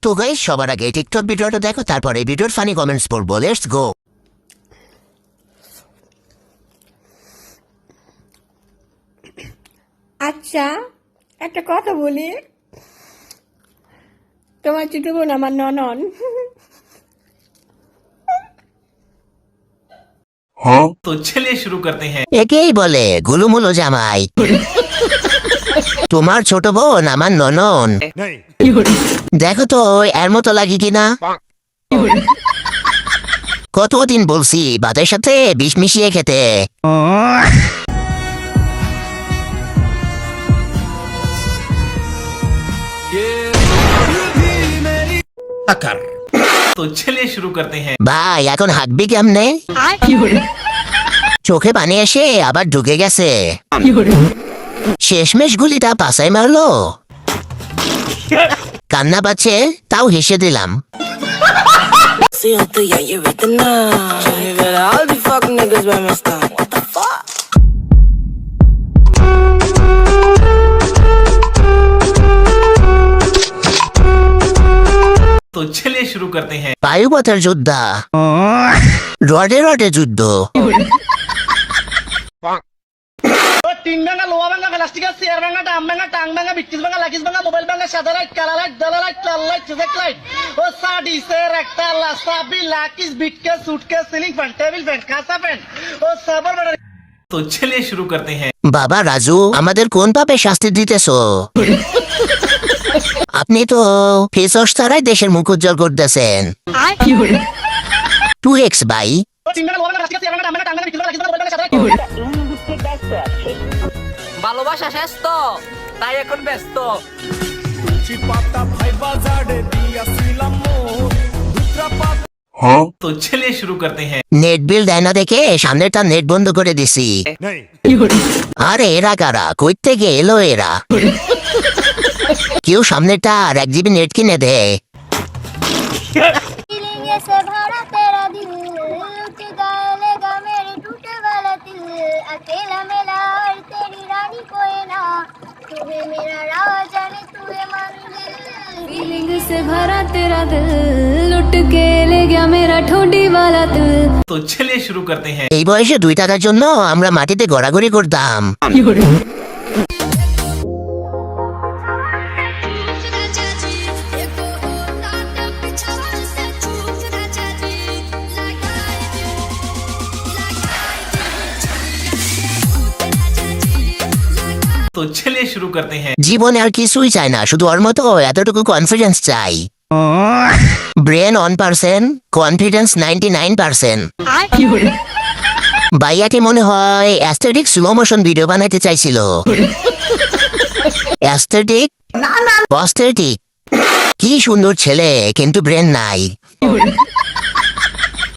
তো গাইস সবার আগে টিকটক ভিডিওটা দেখো, তারপরে ভিডিওর ফানি কমেন্টস পড়বো। Let's go. আচ্ছা, একটা কথা বলি, তোমার ছোট বোন আমার ননন। तो चलिए शुरू करते हैं। একেই বলে গুলুমুলু জামাই। তোমার ছোট বোন আমার ননন। দেখো তো এর মতো লাগে কিনা। কতদিন বলছি ভাতের সাথে বিষ মিশিয়ে খেতে। तो चलिए शुरू करते हैं। ভাই এখন হাঁটবি কেমনে? চোখে পানি এসে আবার ঢুকে গেছে। শেষমেশ গুলিটা পাশাই মারলো। কান্না পাচ্ছে তাও হেসে দিলাম। Sigo tú ya you with the night. Show me better, all the fuck niggas by my style. What the fuck? तो चलिए शुरू करते हैं। বায়ুপথের যোদ্ধা, রডে রডে যুদ্ধ। টিং ভাঙা, লোহা ভাঙা, প্লাস্টিক চেয়ার ভাঙা, ডাম ভাঙা, টাং ভাঙা, বিটকিস ভাঙা, লাকিস ভাঙা, মোবাইল ভাঙা, সাদা লাইট, কালা লাইট, দালা লাইট, লাল লাইট, চেক লাইট, ও সাডিসের একটা লাসাবি, লাকিস, বিটকেস, suitcase, ceiling fan, table fan, কাঁচা ফ্যান, ও সাবার বেড়া। तो चलिए शुरू करते हैं। বাবা রাজু, আমাদের কোন পাপে শাস্তি দিতেছ? আপনি তো ফেসওয়াশ ছাড়াই দেশের মুখ উজ্জ্বল করতেছেন। 2x ভাই। টিং ভাঙা, লোহা ভাঙা, প্লাস্টিক চেয়ার ভাঙা, ডাম ভাঙা, টাং ভাঙা, বিটকিস ভাঙা, লাকিস ভাঙা, মোবাইল ভাঙা, সাদা লাইট। ভালোবাসা শেষ তো, তাই এখন ব্যস্ত। तो चलिए शुरू करते हैं। নেট বিল দেয় না দেখে সামনেটা নেট বন্ধ করে দিছি। আরে এরা কারা, কই থেকে এলো এরা? কেউ সামনেটা আর 1 GB নেট কিনে দেয়। फीलिंग से भरा तेरा दिल उठ जाएगा मेरे टूटे वाला दिल अकेला मेला और तेरी रानी कोई ना तू है मेरा राजा ने तू है मंजिल फीलिंग से भरा तेरा दिल लुट के ले गया मेरा ठोडी वाला दिल। तो चलिए शुरू करते हैं। এই বয়সে 2 টাকার জন্য আমরা মাটিতে গড়াগড়ি করতাম। तो चलिए शुरू करते हैं। জীবনে আর কিছুই চাই না, শুধু ওর মতো এতটুকু কনফিডেন্স চাই। Brain 1%, confidence 99%। ভাইয়াকে মনে হয় অ্যাস্থেটিক স্লো মোশন ভিডিও বানাইতে চাইছিল। Aesthetic aesthetic. কি সুন্দর ছেলে, কিন্তু ব্রেন নাই।